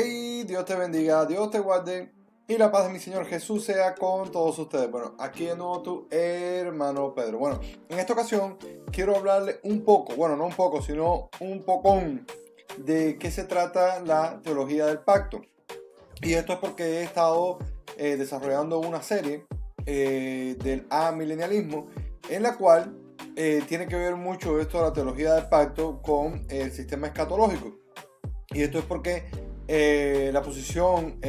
Hey, Dios te bendiga, Dios te guarde y la paz de mi Señor Jesús sea con todos ustedes. Bueno, aquí de nuevo tu hermano Pedro. Bueno, en esta ocasión quiero hablarle un poco, bueno, no un poco, sino un pocón de qué se trata la teología del pacto. Y esto es porque he estado desarrollando una serie del amilenialismo en la cual tiene que ver mucho esto de la teología del pacto con el sistema escatológico. Y esto es porque la posición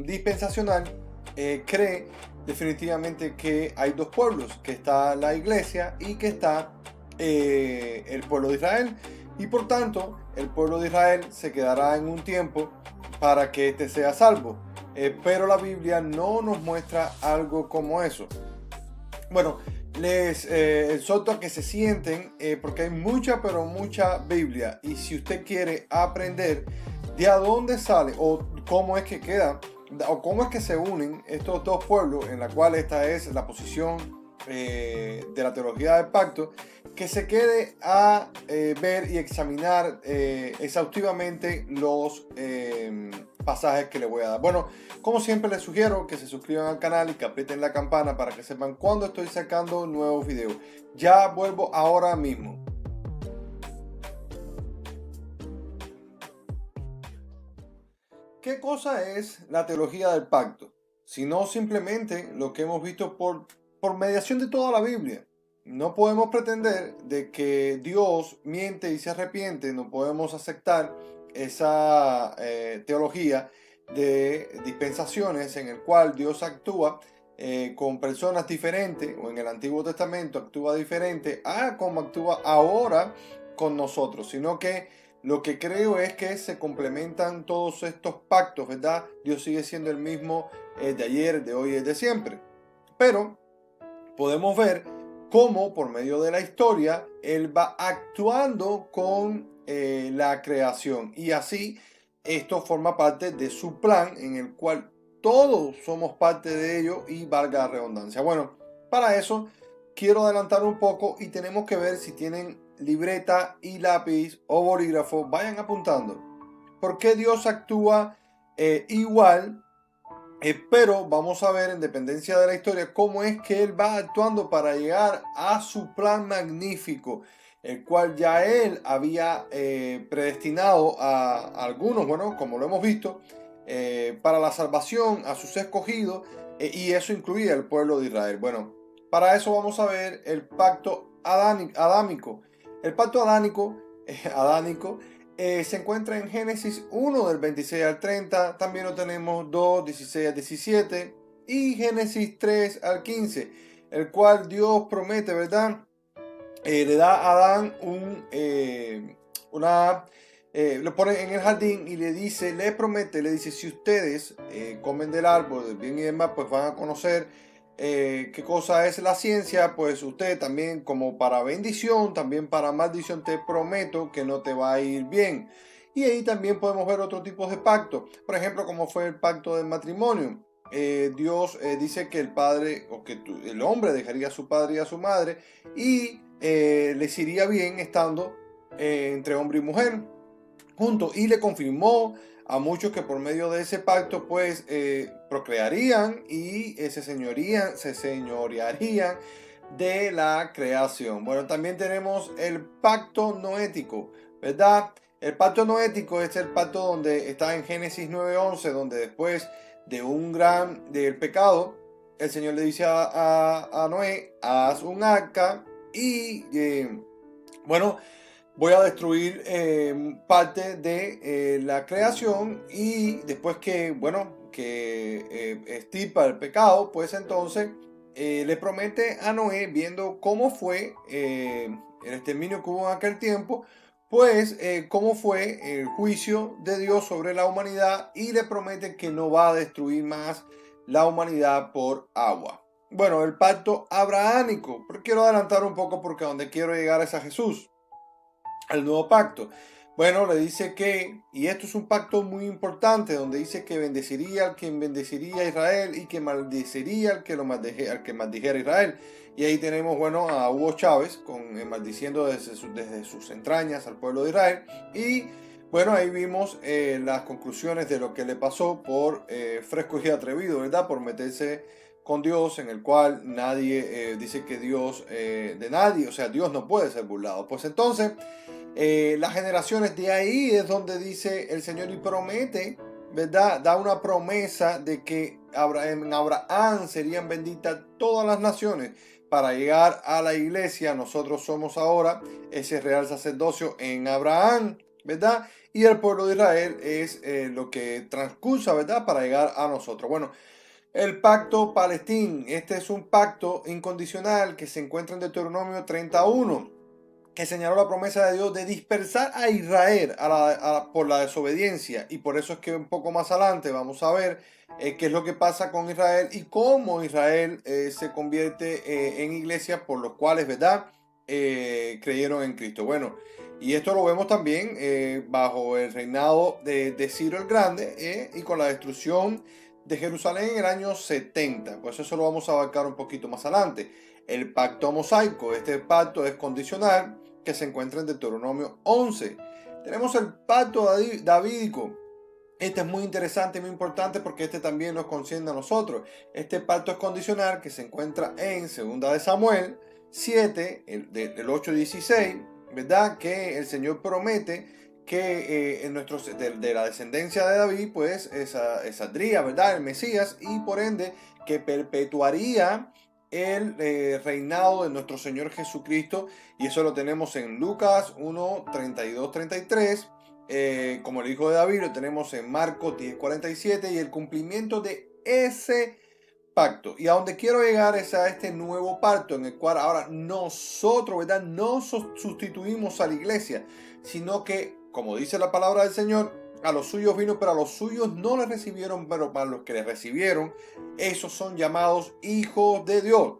dispensacional cree definitivamente que hay dos pueblos, que está la iglesia y que está el pueblo de Israel. Y por tanto, el pueblo de Israel se quedará en un tiempo para que éste sea salvo. Pero la Biblia no nos muestra algo como eso. Bueno, les exhorto a que se sienten porque hay mucha, pero mucha Biblia. Y si usted quiere aprender de a dónde sale o cómo es que queda o cómo es que se unen estos dos pueblos, en la cual esta es la posición de la teología del pacto, que se quede a ver y examinar exhaustivamente los pasajes que le voy a dar. Bueno, como siempre les sugiero que se suscriban al canal y que aprieten la campana para que sepan cuando estoy sacando nuevos videos. Ya vuelvo ahora mismo. ¿Qué cosa es la teología del pacto? Sino simplemente lo que hemos visto por mediación de toda la Biblia. No podemos pretender de que Dios miente y se arrepiente. No podemos aceptar esa teología de dispensaciones en el cual Dios actúa con personas diferentes, o en el Antiguo Testamento actúa diferente a como actúa ahora con nosotros, sino que lo que creo es que se complementan todos estos pactos, ¿verdad? Dios sigue siendo el mismo de ayer, de hoy y de siempre. Pero podemos ver cómo por medio de la historia Él va actuando con la creación. Y así esto forma parte de su plan en el cual todos somos parte de ello y valga la redundancia. Bueno, para eso quiero adelantar un poco y tenemos que ver si tienen libreta y lápiz o bolígrafo, vayan apuntando. ¿Por qué Dios actúa igual? Pero vamos a ver en dependencia de la historia cómo es que Él va actuando para llegar a su plan magnífico, el cual ya Él había predestinado a algunos, bueno, como lo hemos visto, para la salvación a sus escogidos, y eso incluía el pueblo de Israel. Bueno, para eso vamos a ver el pacto adámico. El pacto adánico se encuentra en Génesis 1 del 26 al 30, también lo tenemos 2, 16 al 17 y Génesis 3 al 15, el cual Dios promete, ¿verdad? Le da a Adán lo pone en el jardín y le dice, le promete, le dice, si ustedes comen del árbol del bien y del mal, pues van a conocer qué cosa es la ciencia, pues usted también como para bendición, también para maldición, te prometo que no te va a ir bien. Y ahí también podemos ver otro tipo de pacto, por ejemplo, como fue el pacto del matrimonio. Dios dice que el padre o que el hombre dejaría a su padre y a su madre y les iría bien estando entre hombre y mujer juntos, y le confirmó a muchos que por medio de ese pacto pues procrearían y se señorearían de la creación. Bueno, también tenemos el pacto noético, ¿verdad? El pacto noético es el pacto donde está en Génesis 9:11, donde después de del pecado, el Señor le dice a Noé, haz un arca y bueno, voy a destruir parte de la creación, y después que, bueno, que extirpa el pecado, pues entonces le promete a Noé, viendo cómo fue el exterminio que hubo en aquel tiempo, pues cómo fue el juicio de Dios sobre la humanidad, y le promete que no va a destruir más la humanidad por agua. Bueno, el pacto abrahámico, pero quiero adelantar un poco porque a donde quiero llegar es a Jesús, al nuevo pacto. Bueno, le dice que, y esto es un pacto muy importante, donde dice que bendeciría al que bendeciría a Israel y que maldeciría al que maldijera a Israel. Y ahí tenemos, bueno, a Hugo Chávez maldiciendo desde sus entrañas al pueblo de Israel. Y Bueno, ahí vimos las conclusiones de lo que le pasó por fresco y atrevido, ¿verdad? Por meterse con Dios, en el cual nadie dice que Dios, de nadie, o sea, Dios no puede ser burlado. Pues entonces, las generaciones de ahí es donde dice el Señor y promete, ¿verdad? Da una promesa de que en Abraham serían benditas todas las naciones. Para llegar a la iglesia, nosotros somos ahora ese real sacerdocio en Abraham, ¿verdad? Y el pueblo de Israel es lo que transcursa, ¿verdad? Para llegar a nosotros. Bueno, el pacto palestín, este es un pacto incondicional que se encuentra en Deuteronomio 31, que señaló la promesa de Dios de dispersar a Israel por la desobediencia. Y por eso es que un poco más adelante vamos a ver qué es lo que pasa con Israel y cómo Israel se convierte en iglesia por los cuales, ¿verdad? Creyeron en Cristo. Bueno, y esto lo vemos también bajo el reinado de Ciro el Grande y con la destrucción de Jerusalén en el año 70. Pues eso lo vamos a abarcar un poquito más adelante. El pacto mosaico, este pacto es condicional, que se encuentra en Deuteronomio 11. Tenemos el pacto davídico. Este es muy interesante y muy importante porque este también nos concierne a nosotros. Este pacto es condicional que se encuentra en 2 de Samuel 7, del 8 y 16, ¿verdad? Que el Señor promete que de la descendencia de David, pues saldría, ¿verdad? El Mesías, y por ende que perpetuaría el reinado de nuestro Señor Jesucristo. Y eso lo tenemos en Lucas 1, 32, 33. Como el hijo de David, lo tenemos en Marcos 10:47, y el cumplimiento de ese pacto. Y a donde quiero llegar es a este nuevo pacto en el cual ahora nosotros, ¿verdad? No sustituimos a la iglesia, sino que, como dice la palabra del Señor, a los suyos vino, pero a los suyos no le recibieron, pero para los que le recibieron, esos son llamados hijos de Dios.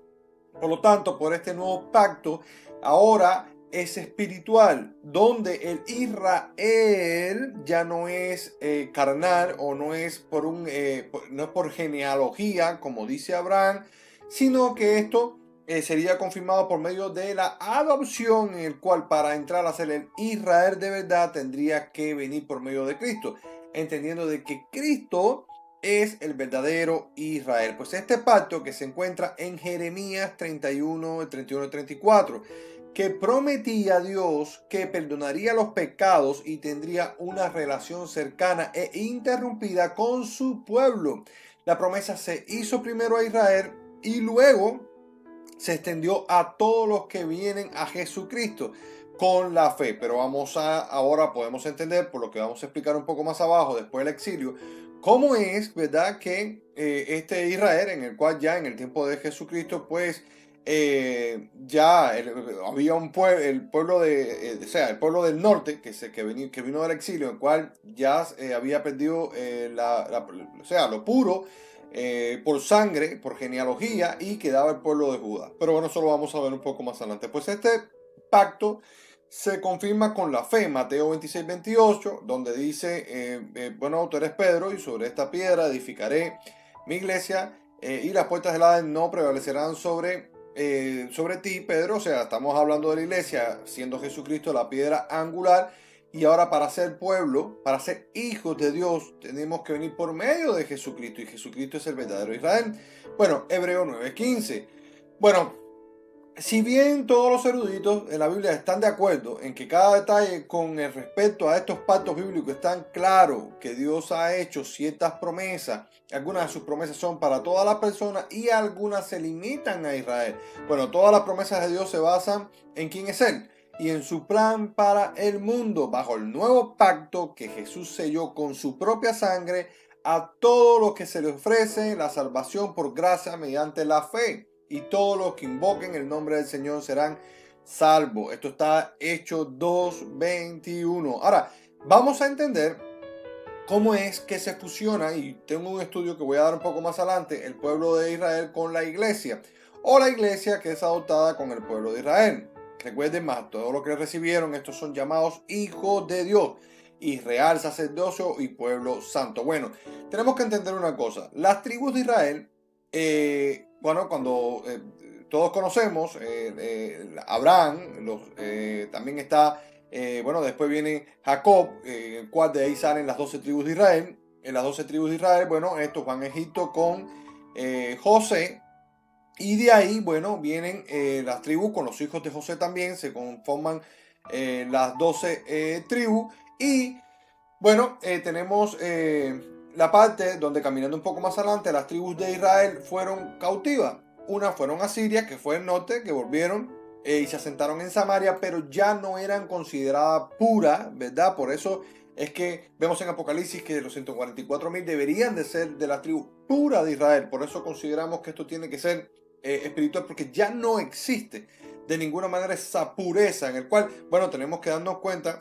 Por lo tanto, por este nuevo pacto, ahora es espiritual, donde el Israel ya no es carnal, o no es no es por genealogía, como dice Abraham, sino que esto sería confirmado por medio de la adopción, en el cual para entrar a ser el Israel de verdad tendría que venir por medio de Cristo, entendiendo de que Cristo es el verdadero Israel. Pues este pacto que se encuentra en Jeremías 31, 31 y 34, que prometía a Dios que perdonaría los pecados y tendría una relación cercana e interrumpida con su pueblo. La promesa se hizo primero a Israel y luego se extendió a todos los que vienen a Jesucristo con la fe. Pero ahora podemos entender, por lo que vamos a explicar un poco más abajo, después del exilio, cómo es, ¿verdad?, que este Israel, en el cual ya en el tiempo de Jesucristo, pues había un pueblo, el pueblo el pueblo del norte que vino del exilio, el cual ya había perdido lo puro por sangre, por genealogía, y quedaba el pueblo de Judá. Pero bueno, eso lo vamos a ver un poco más adelante. Pues este pacto se confirma con la fe, Mateo 26, 28, donde dice, bueno, tú eres Pedro, y sobre esta piedra edificaré mi iglesia, y las puertas del Hades no prevalecerán sobre ti, Pedro. O sea, estamos hablando de la iglesia, siendo Jesucristo la piedra angular. Y ahora, para ser pueblo, para ser hijos de Dios, tenemos que venir por medio de Jesucristo, y Jesucristo es el verdadero Israel. Bueno, Hebreo 9:15. Bueno, si bien todos los eruditos en la Biblia están de acuerdo en que cada detalle con el respecto a estos pactos bíblicos están claros, que Dios ha hecho ciertas promesas, algunas de sus promesas son para todas las personas y algunas se limitan a Israel. Bueno, todas las promesas de Dios se basan en quién es Él y en su plan para el mundo, bajo el nuevo pacto que Jesús selló con su propia sangre a todos los que se les ofrece la salvación por gracia mediante la fe. Y todos los que invoquen el nombre del Señor serán salvos. Esto está Hechos 2:21. Ahora, vamos a entender cómo es que se fusiona, y tengo un estudio que voy a dar un poco más adelante, el pueblo de Israel con la iglesia, o la iglesia que es adoptada con el pueblo de Israel. Recuerden más, todo lo que recibieron, estos son llamados hijos de Dios, y real sacerdocio y pueblo santo. Bueno, tenemos que entender una cosa. Las tribus de Israel, bueno, cuando todos conocemos Abraham, también está Bueno, después viene Jacob, el cual de ahí salen las 12 tribus de Israel. En las 12 tribus de Israel, bueno, estos van a Egipto con José. Y de ahí, bueno, vienen las tribus con los hijos de José también, se conforman las 12 tribus. Y bueno, tenemos la parte donde caminando un poco más adelante, las tribus de Israel fueron cautivas. Unas fueron a Siria, que fue el norte, que volvieron y se asentaron en Samaria, pero ya no eran consideradas puras, ¿verdad? Por eso es que vemos en Apocalipsis que los 144.000 deberían de ser de la tribu pura de Israel. Por eso consideramos que esto tiene que ser espiritual, porque ya no existe de ninguna manera esa pureza en el cual, bueno, tenemos que darnos cuenta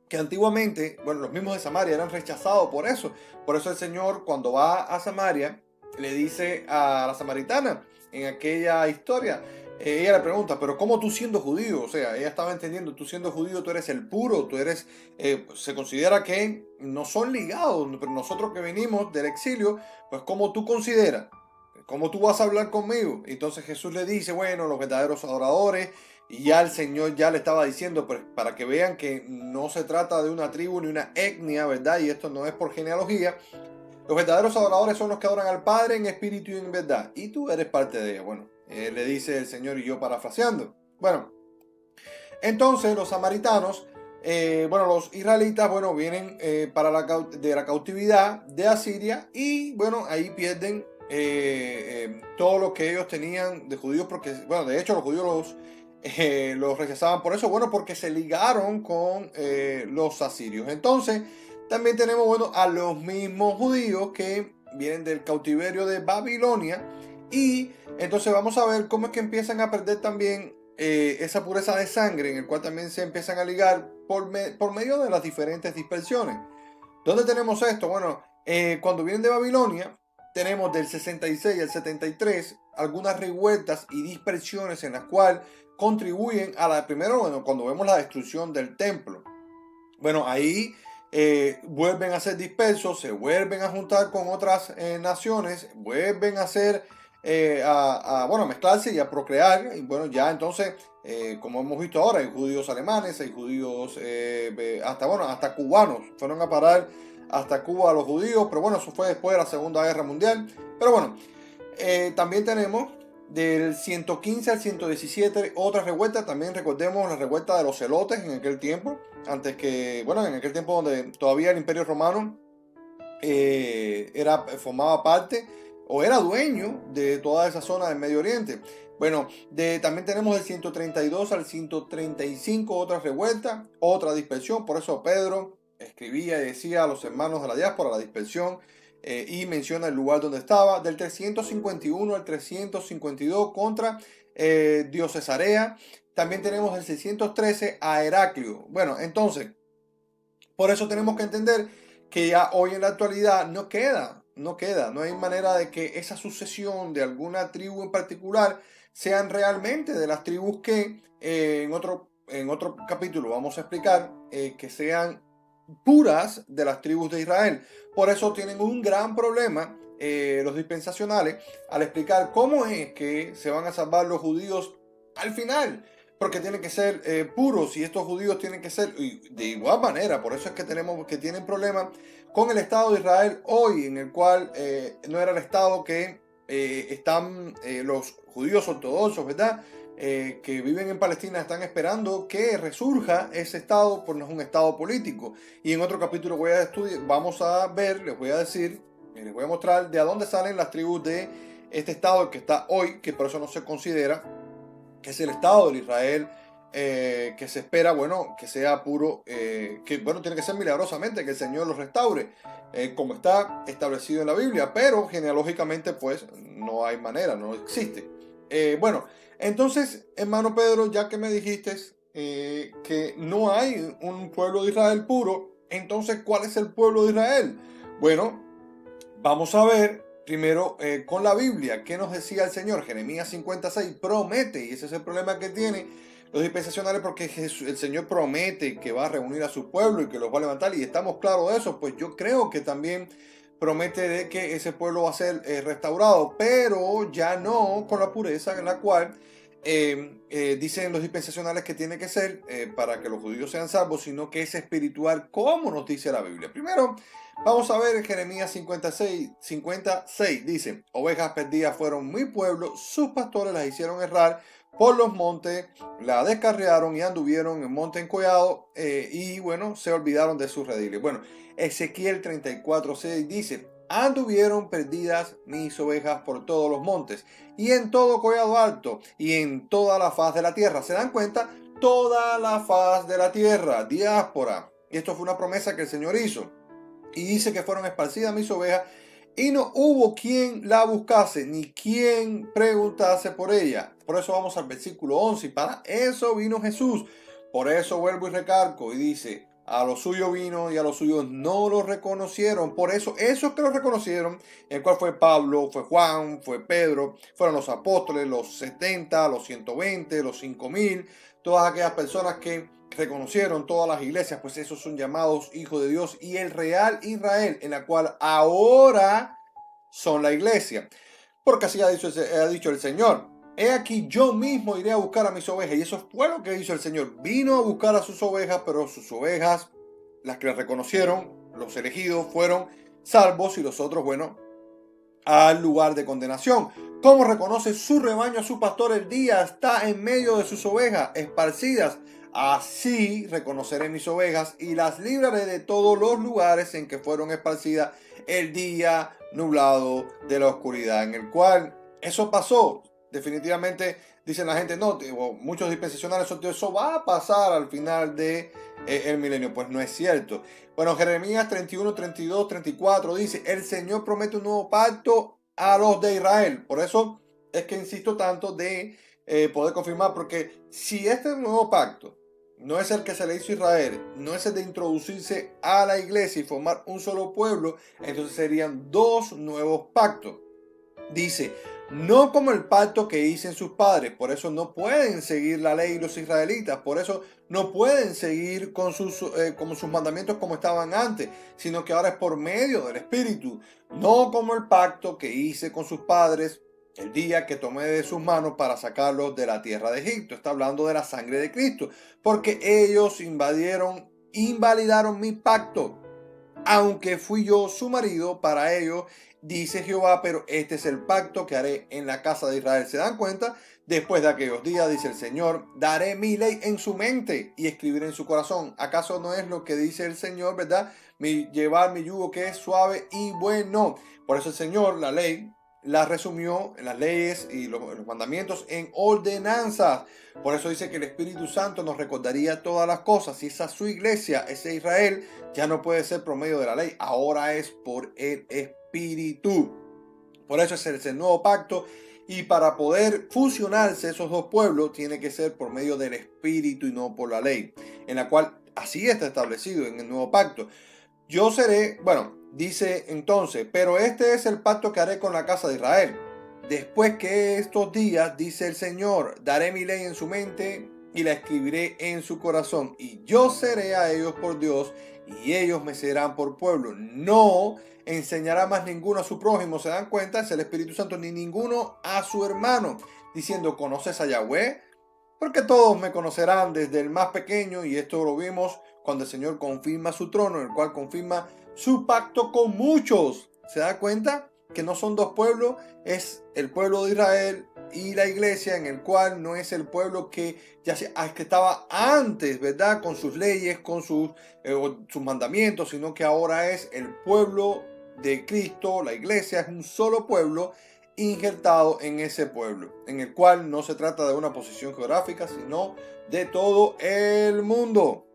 que antiguamente, bueno, los mismos de Samaria eran rechazados por eso. Por eso el Señor, cuando va a Samaria, le dice a la samaritana en aquella historia, ella le pregunta, pero ¿cómo tú siendo judío? O sea, ella estaba entendiendo, tú siendo judío, tú eres el puro, tú eres, se considera que no son ligados, pero nosotros que venimos del exilio, pues ¿cómo tú consideras? ¿Cómo tú vas a hablar conmigo? Entonces Jesús le dice, bueno, los verdaderos adoradores, y ya el Señor ya le estaba diciendo, pues, para que vean que no se trata de una tribu ni una etnia, ¿verdad? Y esto no es por genealogía. Los verdaderos adoradores son los que adoran al Padre en espíritu y en verdad. Y tú eres parte de ella. Bueno, le dice el Señor y yo parafraseando. Bueno, entonces los samaritanos, bueno, los israelitas, bueno, vienen de la cautividad de Asiria y, bueno, ahí pierden todo lo que ellos tenían de judíos, porque, bueno, de hecho los judíos los rechazaban por eso, bueno, porque se ligaron con los asirios. Entonces, también tenemos, bueno, a los mismos judíos que vienen del cautiverio de Babilonia y entonces vamos a ver cómo es que empiezan a perder también esa pureza de sangre, en el cual también se empiezan a ligar por medio de las diferentes dispersiones. ¿Dónde tenemos esto? Bueno, cuando vienen de Babilonia, tenemos del 66 al 73 algunas revueltas y dispersiones en las cuales contribuyen a la, primero, bueno, cuando vemos la destrucción del templo. Bueno, ahí vuelven a ser dispersos, se vuelven a juntar con otras naciones, vuelven a ser, bueno, a mezclarse y a procrear. Y bueno, ya entonces, como hemos visto ahora, hay judíos alemanes, hay judíos, hasta, bueno, hasta cubanos, fueron a parar hasta Cuba los judíos, pero bueno, eso fue después de la Segunda Guerra Mundial. Pero bueno, también tenemos del 115 al 117 otra revuelta. También recordemos la revuelta de los celotes en aquel tiempo, antes que, bueno, en aquel tiempo donde todavía el Imperio Romano formaba parte o era dueño de toda esa zona del Medio Oriente. Bueno, también tenemos del 132 al 135 otra revuelta, otra dispersión. Por eso Pedro escribía y decía a los hermanos de la diáspora la dispersión, y menciona el lugar donde estaba. Del 351 al 352 contra Diocesarea. También tenemos el 613 a Heraclio. Bueno, entonces, por eso tenemos que entender que ya hoy en la actualidad no hay manera de que esa sucesión de alguna tribu en particular sean realmente de las tribus que en otro capítulo vamos a explicar que sean puras de las tribus de Israel. Por eso tienen un gran problema los dispensacionales al explicar cómo es que se van a salvar los judíos al final, porque tienen que ser puros y estos judíos tienen que ser de igual manera. Por eso es que tenemos que tienen problemas con el Estado de Israel hoy, en el cual no era el Estado que están los judíos ortodoxos, ¿verdad? Que viven en Palestina están esperando que resurja ese Estado, pues no es un Estado político. Y en otro capítulo vamos a ver, les voy a decir, les voy a mostrar de a dónde salen las tribus de este Estado que está hoy, que por eso no se considera que es el Estado de Israel, que se espera, bueno, que sea puro, que bueno, tiene que ser milagrosamente, que el Señor los restaure, como está establecido en la Biblia, pero genealógicamente pues no hay manera, no existe. Bueno, entonces, hermano Pedro, ya que me dijiste que no hay un pueblo de Israel puro, entonces, ¿cuál es el pueblo de Israel? Bueno, vamos a ver primero con la Biblia, ¿qué nos decía el Señor? Jeremías 56 promete, y ese es el problema que tiene los dispensacionales, porque el Señor promete que va a reunir a su pueblo y que los va a levantar, y estamos claros de eso. Pues yo creo que también promete de que ese pueblo va a ser restaurado, pero ya no con la pureza en la cual dicen los dispensacionales que tiene que ser para que los judíos sean salvos, sino que es espiritual, como nos dice la Biblia. Primero, vamos a ver en Jeremías 56, dice: ovejas perdidas fueron mi pueblo, sus pastores las hicieron errar por los montes, la descarriaron y anduvieron en monte encollado, y bueno, se olvidaron de sus rediles. Bueno, Ezequiel 34:6 dice: anduvieron perdidas mis ovejas por todos los montes y en todo collado alto y en toda la faz de la tierra. ¿Se dan cuenta? Toda la faz de la tierra, diáspora. Y esto fue una promesa que el Señor hizo. Y dice que fueron esparcidas mis ovejas y no hubo quien la buscase ni quien preguntase por ella. Por eso vamos al versículo 11. Y para eso vino Jesús. Por eso vuelvo y recargo y dice: a los suyos vino y a los suyos no lo reconocieron. Por eso, esos que lo reconocieron, el cual fue Pablo, fue Juan, fue Pedro, fueron los apóstoles, los 70, los 120, los 5000, todas aquellas personas que reconocieron, todas las iglesias, pues esos son llamados hijos de Dios y el real Israel, en la cual ahora son la iglesia. Porque así ha dicho el Señor: he aquí, yo mismo iré a buscar a mis ovejas. Y eso fue lo que hizo el Señor. Vino a buscar a sus ovejas, pero sus ovejas, las que le reconocieron, los elegidos, fueron salvos, y los otros, bueno, al lugar de condenación. ¿Cómo reconoce su rebaño a su pastor? El día está en medio de sus ovejas esparcidas. Así reconoceré mis ovejas y las libraré de todos los lugares en que fueron esparcidas el día nublado de la oscuridad, en el cual eso pasó. Definitivamente dicen la gente, no, muchos dispensacionales, eso va a pasar al final de el milenio. Pues no es cierto. Bueno, Jeremías 31, 32, 34 dice: el Señor promete un nuevo pacto a los de Israel. Por eso es que insisto tanto de poder confirmar, porque si este nuevo pacto no es el que se le hizo a Israel, no es el de introducirse a la iglesia y formar un solo pueblo, entonces serían dos nuevos pactos. Dice: no como el pacto que hice sus padres. Por eso no pueden seguir la ley los israelitas. Por eso no pueden seguir con sus mandamientos como estaban antes, sino que ahora es por medio del Espíritu. No como el pacto que hice con sus padres el día que tomé de sus manos para sacarlos de la tierra de Egipto. Está hablando de la sangre de Cristo. Porque ellos invalidaron mi pacto, aunque fui yo su marido para ellos, dice Jehová, pero este es el pacto que haré en la casa de Israel. ¿Se dan cuenta? Después de aquellos días, dice el Señor, daré mi ley en su mente y escribiré en su corazón. ¿Acaso no es lo que dice el Señor, verdad? Llevar mi yugo, que es suave y bueno. Por eso el Señor, la ley, la resumió en las leyes y los mandamientos en ordenanzas. Por eso dice que el Espíritu Santo nos recordaría todas las cosas. Y esa su iglesia, ese Israel, ya no puede ser por medio de la ley. Ahora es por el Espíritu. Por eso es el nuevo pacto. Y para poder fusionarse esos dos pueblos, tiene que ser por medio del Espíritu y no por la ley. En la cual así está establecido en el nuevo pacto. Yo seré, bueno, dice entonces: pero este es el pacto que haré con la casa de Israel. Después que estos días, dice el Señor, daré mi ley en su mente y la escribiré en su corazón. Y yo seré a ellos por Dios y ellos me serán por pueblo. No enseñará más ninguno a su prójimo. ¿Se dan cuenta? Es el Espíritu Santo. Ni ninguno a su hermano, diciendo: ¿conoces a Yahweh? Porque todos me conocerán, desde el más pequeño. Y esto lo vimos cuando el Señor confirma su trono, el cual confirma su pacto con muchos. ¿Se da cuenta? Que no son dos pueblos, es el pueblo de Israel y la iglesia, en el cual no es el pueblo que que estaba antes, ¿verdad? Con sus leyes, con sus mandamientos, sino que ahora es el pueblo de Cristo. La iglesia es un solo pueblo injertado en ese pueblo, en el cual no se trata de una posición geográfica, sino de todo el mundo.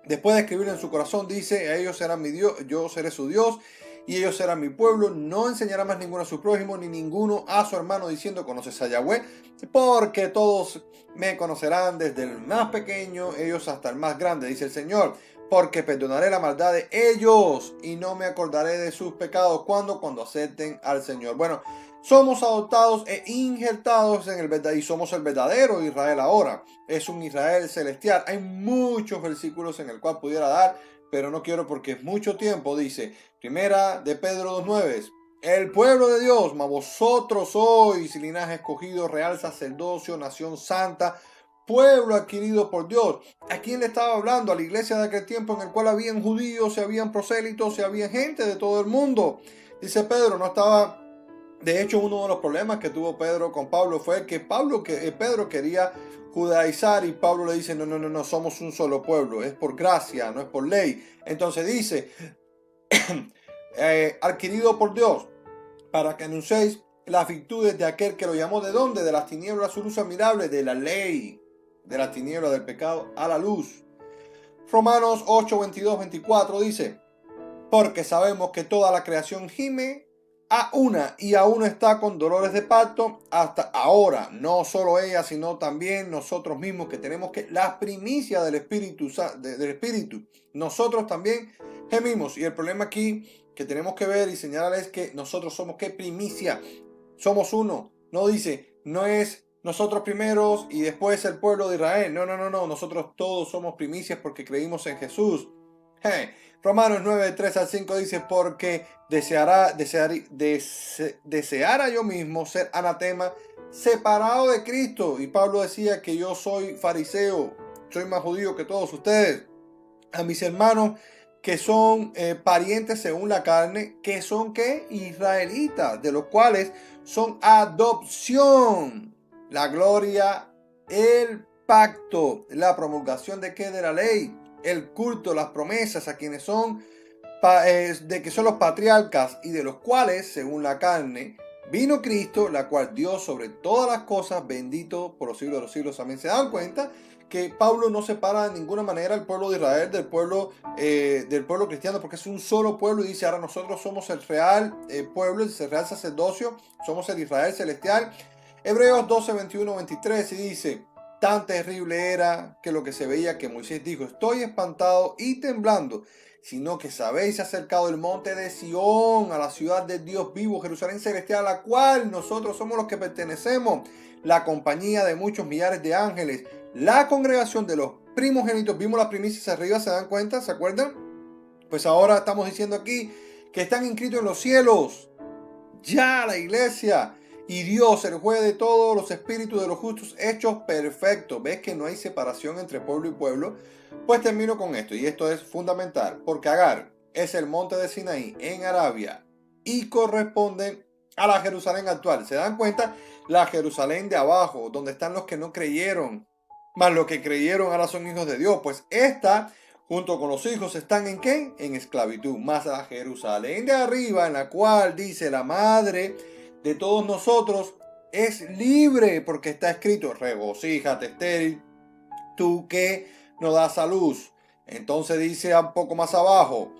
Después de escribir en su corazón, dice: ellos serán mi Dios, yo seré su Dios, y ellos serán mi pueblo. No enseñará más ninguno a su prójimo, ni ninguno a su hermano, diciendo: ¿conoces a Yahweh? Porque todos me conocerán, desde el más pequeño, ellos hasta el más grande, dice el Señor. Porque perdonaré la maldad de ellos y no me acordaré de sus pecados. Cuando acepten al Señor. Bueno, somos adoptados e injertados en el verdadero, y somos el verdadero Israel ahora. Es un Israel celestial. Hay muchos versículos en el cual pudiera dar, pero no quiero porque es mucho tiempo. Dice, primera de Pedro 2:9. el pueblo de Dios, mas vosotros sois linaje escogido, real sacerdocio, nación santa, pueblo adquirido por Dios. ¿A quién le estaba hablando? A la iglesia de aquel tiempo en el cual habían judíos, habían prosélitos, había gente de todo el mundo. Dice Pedro, no estaba... De hecho, uno de los problemas que tuvo Pedro con Pablo fue que Pedro quería judaizar y Pablo le dice, no, no, no, no, somos un solo pueblo, es por gracia, no es por ley. Entonces dice, adquirido por Dios, para que anunciéis las virtudes de aquel que lo llamó, ¿de dónde? De las tinieblas a su luz admirable, de la ley, de las tinieblas del pecado a la luz. Romanos 8, 22, 24 dice, porque sabemos que toda la creación gime a una y aún está con dolores de parto hasta ahora. No solo ella, sino también nosotros mismos, que tenemos que las primicias del Espíritu. Nosotros también gemimos. Y el problema aquí que tenemos que ver y señalar es que nosotros somos ¿qué? Primicia. Somos uno. No dice, no es nosotros primeros y después el pueblo de Israel. No, no, no, no. Nosotros todos somos primicias porque creímos en Jesús. Romanos 9, 3 al 5 dice, porque deseara yo mismo ser anatema, separado de Cristo. Y Pablo decía que yo soy fariseo, soy más judío que todos ustedes. A mis hermanos que son parientes según la carne, que son ¿qué? Israelitas, de los cuales son adopción, la gloria, el pacto, la promulgación de ¿qué? De la ley, el culto, las promesas a quienes son de que son los patriarcas y de los cuales, según la carne, vino Cristo, la cual dio sobre todas las cosas, bendito por los siglos de los siglos. Amén. ¿Se dan cuenta que Pablo no separa de ninguna manera el pueblo de Israel del pueblo cristiano, porque es un solo pueblo? Y dice, ahora nosotros somos el real pueblo, el real sacerdocio, somos el Israel celestial. Hebreos 12, 21, 23 y dice, tan terrible era que lo que se veía que Moisés dijo, estoy espantado y temblando, sino que sabéis acercado el monte de Sión, a la ciudad de Dios vivo, Jerusalén celestial, a la cual nosotros somos los que pertenecemos, la compañía de muchos millares de ángeles, la congregación de los primogénitos. Vimos las primicias arriba, ¿se dan cuenta? ¿Se acuerdan? Pues ahora estamos diciendo aquí que están inscritos en los cielos, ya la iglesia. Y Dios, el juez de todos los espíritus de los justos, hechos perfectos. ¿Ves que no hay separación entre pueblo y pueblo? Pues termino con esto, y esto es fundamental, porque Agar es el monte de Sinaí en Arabia y corresponde a la Jerusalén actual. ¿Se dan cuenta? La Jerusalén de abajo, donde están los que no creyeron, más los que creyeron ahora son hijos de Dios. Pues esta, junto con los hijos, están ¿en qué? En esclavitud. Más la Jerusalén de arriba, en la cual dice la madre de todos nosotros, es libre, porque está escrito, regocíjate estéril, tú que no das a luz. Entonces dice un poco más abajo,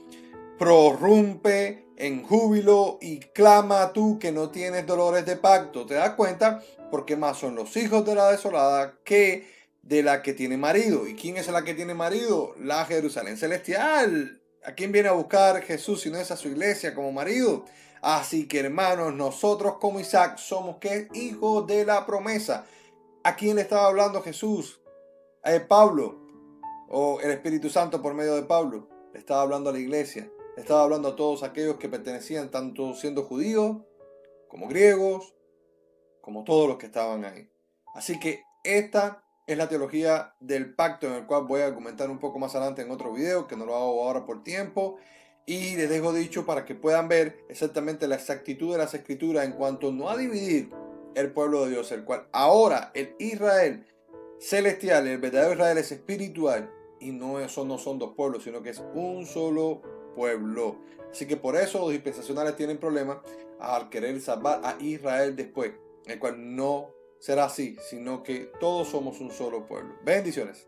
prorrumpe en júbilo y clama tú que no tienes dolores de parto. ¿Te das cuenta? Porque más son los hijos de la desolada que de la que tiene marido. ¿Y quién es la que tiene marido? La Jerusalén celestial. ¿A quién viene a buscar Jesús si no es a su iglesia como marido? Así que hermanos, nosotros como Isaac somos ¿qué? Hijos de la promesa. ¿A quién le estaba hablando Jesús? ¿A Pablo? ¿O el Espíritu Santo por medio de Pablo? Le estaba hablando a la iglesia. Le estaba hablando a todos aquellos que pertenecían, tanto siendo judíos como griegos, como todos los que estaban ahí. Así que esta es la teología del pacto, en el cual voy a argumentar un poco más adelante en otro video, que no lo hago ahora por tiempo. Y les dejo dicho para que puedan ver exactamente la exactitud de las escrituras en cuanto no a dividir el pueblo de Dios, el cual ahora el Israel celestial, el verdadero Israel es espiritual, y eso no son dos pueblos, sino que es un solo pueblo. Así que por eso los dispensacionales tienen problemas al querer salvar a Israel después, el cual no será así, sino que todos somos un solo pueblo. Bendiciones.